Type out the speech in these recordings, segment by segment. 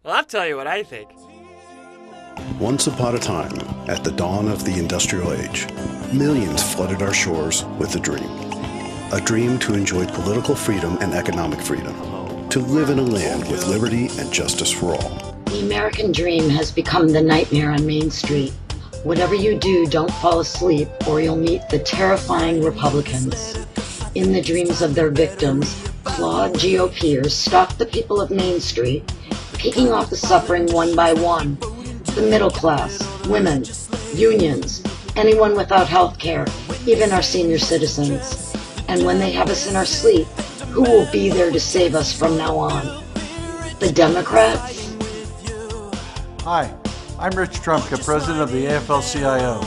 Well, I'll tell you what I think. Once upon a time, at the dawn of the industrial age, millions flooded our shores with a dream. A dream to enjoy political freedom and economic freedom. To live in a land with liberty and justice for all. The American dream has become the nightmare on Main Street. Whatever you do, don't fall asleep or you'll meet the terrifying Republicans. In the dreams of their victims, flawed GOPers stalk the people of Main Street, picking off the suffering one by one. The middle class, women, unions, anyone without health care, even our senior citizens. And when they have us in our sleep, who will be there to save us from now on? The Democrats? Hi, I'm Rich Trumka, president of the AFL-CIO.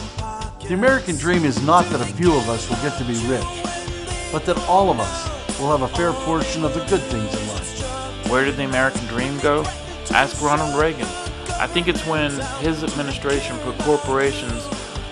The American dream is not that a few of us will get to be rich, but that all of us will have a fair portion of the good things in life. Where did the American dream go? Ask Ronald Reagan. I think it's when his administration put corporations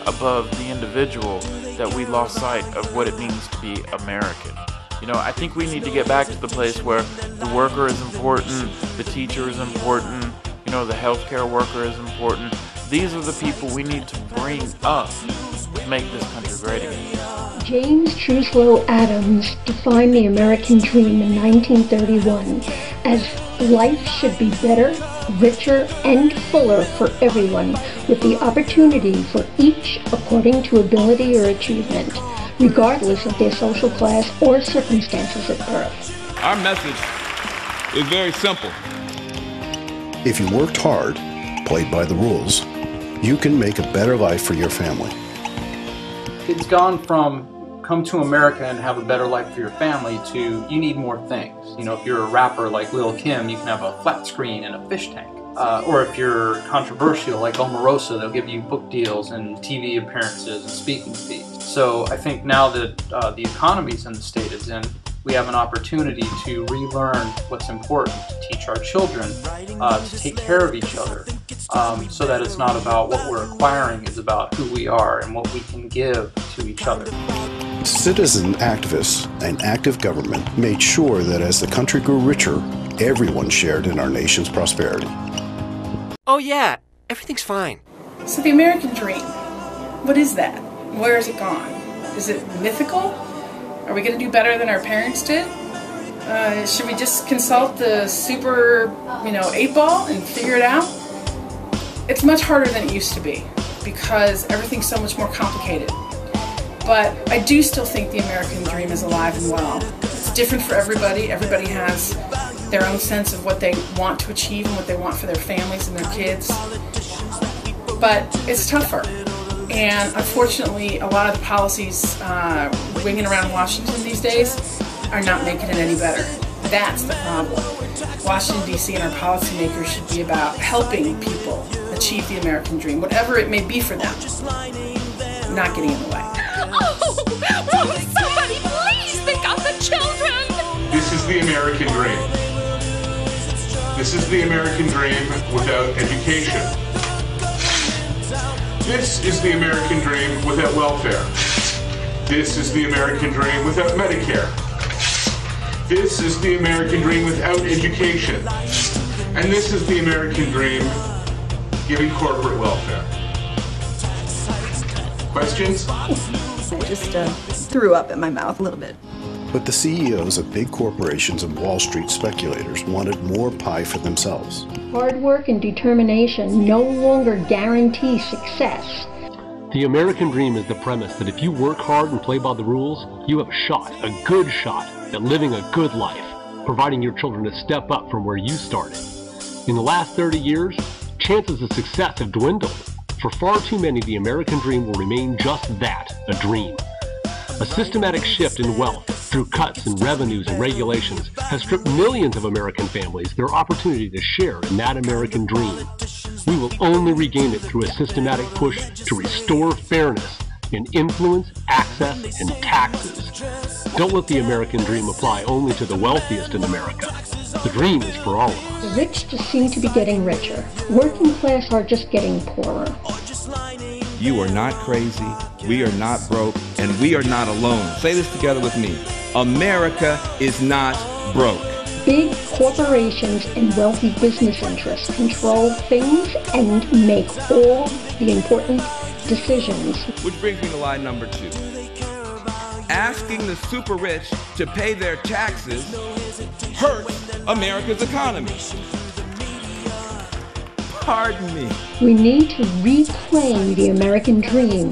above the individual that we lost sight of what it means to be American. You know, I think we need to get back to the place where the worker is important, the teacher is important, you know, the healthcare worker is important. These are the people we need to bring up to make this country great again. James Truslow Adams defined the American dream in 1931 as life should be better, richer, and fuller for everyone, with the opportunity for each according to ability or achievement, regardless of their social class or circumstances at birth. Our message is very simple. If you worked hard, played by the rules, you can make a better life for your family. It's gone from come to America and have a better life for your family to you need more things. You know, if you're a rapper like Lil' Kim, you can have a flat screen and a fish tank. Or if you're controversial like Omarosa, they'll give you book deals and TV appearances and speaking fees. So I think now that the economy's in the state it's in, we have an opportunity to relearn what's important, to teach our children, to take care of each other, so that it's not about what we're acquiring, it's about who we are and what we can give to each other. Citizen activists and active government made sure that as the country grew richer, everyone shared in our nation's prosperity. Oh yeah, everything's fine. So the American dream, what is that? Where has it gone? Is it mythical? Are we going to do better than our parents did? Should we just consult the super, 8-ball and figure it out? It's much harder than it used to be because everything's so much more complicated. But I do still think the American dream is alive and well. It's different for everybody. Everybody has their own sense of what they want to achieve and what they want for their families and their kids. But it's tougher. And unfortunately, a lot of the policies winging around Washington these days are not making it any better. That's the problem. Washington, D.C. and our policymakers should be about helping people achieve the American dream, whatever it may be for them, not getting in the way. Oh, won't somebody please think of the children? This is the American dream. This is the American dream without education. This is the American dream without welfare. This is the American dream without Medicare. This is the American dream without education. And this is the American dream giving corporate welfare. Questions? I just threw up in my mouth a little bit. But the CEOs of big corporations and Wall Street speculators wanted more pie for themselves. Hard work and determination no longer guarantee success. The American dream is the premise that if you work hard and play by the rules, you have a shot, a good shot, at living a good life, providing your children a step up from where you started. In the last 30 years, chances of success have dwindled. For far too many, the American dream will remain just that, a dream. A systematic shift in wealth through cuts in revenues and regulations has stripped millions of American families their opportunity to share in that American dream. We will only regain it through a systematic push to restore fairness in influence, access, and taxes. Don't let the American dream apply only to the wealthiest in America. The dream is for all of us. The rich just seem to be getting richer. Working class are just getting poorer. You are not crazy, we are not broke, and we are not alone. Say this together with me. America is not broke. big corporations and wealthy business interests control things and make all the important decisions. Which brings me to line number 2. Asking the super rich to pay their taxes hurts America's economy. Pardon me. We need to reclaim the American dream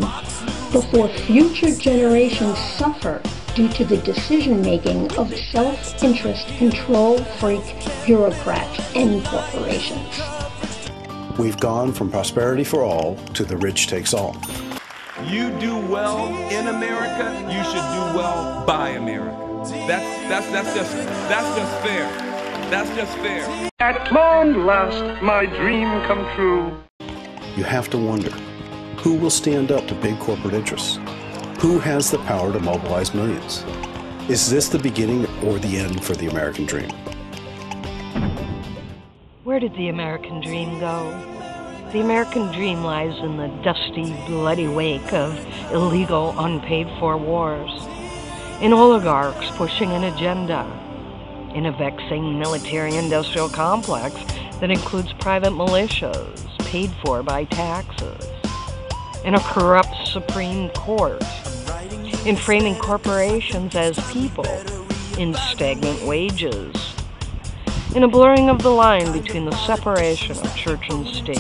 before future generations suffer due to the decision-making of self-interest control freak bureaucrats and corporations. We've gone from prosperity for all to the rich takes all. You do well in America, you should do well by America. That's just fair. That's just fair. At long last, my dream come true. You have to wonder, who will stand up to big corporate interests? Who has the power to mobilize millions? Is this the beginning or the end for the American dream? Where did the American dream go? The American dream lies in the dusty, bloody wake of illegal, unpaid-for wars, in oligarchs pushing an agenda, in a vexing military-industrial complex that includes private militias paid for by taxes, in a corrupt Supreme Court, in framing corporations as people, in stagnant wages, in a blurring of the line between the separation of church and state.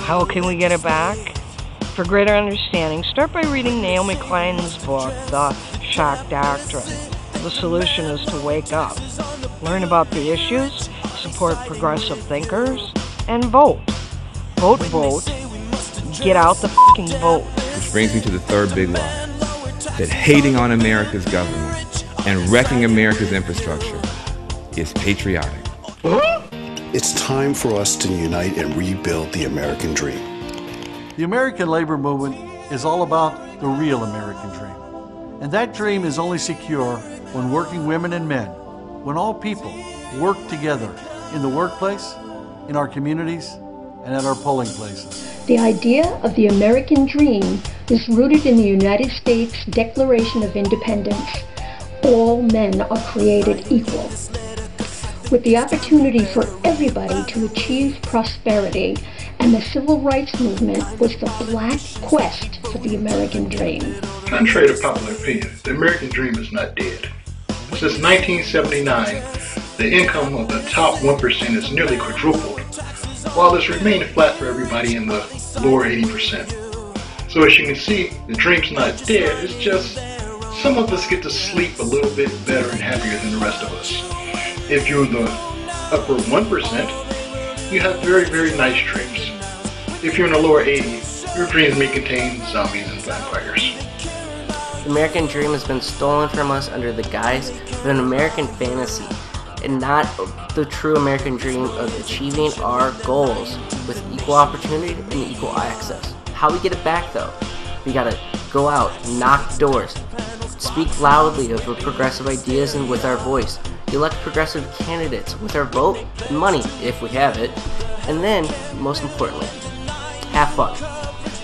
How can we get it back? For greater understanding, start by reading Naomi Klein's book, The Shock Doctrine. The solution is to wake up, learn about the issues, support progressive thinkers, and vote. Vote, vote. Get out the fucking vote. Which brings me to the third big lie, that hating on America's government and wrecking America's infrastructure is patriotic. It's time for us to unite and rebuild the American dream. The American labor movement is all about the real American dream. And that dream is only secure when working women and men, when all people work together in the workplace, in our communities, and at our polling places. The idea of the American dream is rooted in the United States Declaration of Independence. All men are created equal, with the opportunity for everybody to achieve prosperity, and the civil rights movement was the black quest for the American dream. Contrary to popular opinion, the American dream is not dead. Since 1979, the income of the top 1% has nearly quadrupled, while it's remained flat for everybody in the lower 80%. So as you can see, the dream's not dead, it's just some of us get to sleep a little bit better and happier than the rest of us. If you're in the upper 1%, you have very, very nice dreams. If you're in the lower 80s, your dreams may contain zombies and vampires. The American dream has been stolen from us under the guise of an American fantasy, and not the true American dream of achieving our goals with equal opportunity and equal access. How we get it back though? We gotta go out, knock doors, speak loudly of progressive ideas and with our voice, elect progressive candidates with our vote and money, if we have it, and then, most importantly, have fun.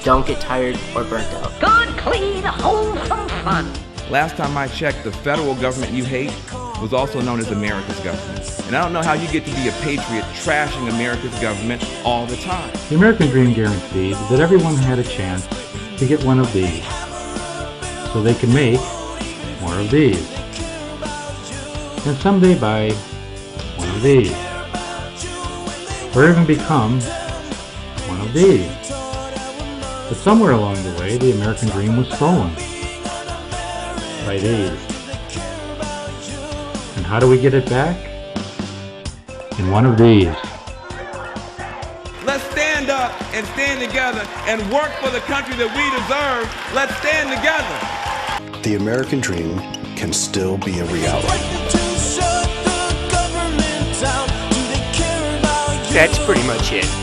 Don't get tired or burnt out. Good, clean, wholesome fun. Last time I checked, the federal government you hate was also known as America's government. And I don't know how you get to be a patriot trashing America's government all the time. The American Dream guaranteed that everyone had a chance to get one of these, so they can make more of these, and someday buy one of these, or even become one of these. But somewhere along the way, the American Dream was stolen by these. And how do we get it back? In one of these. Let's stand up and stand together and work for the country that we deserve. Let's stand together. The American dream can still be a reality. That's pretty much it.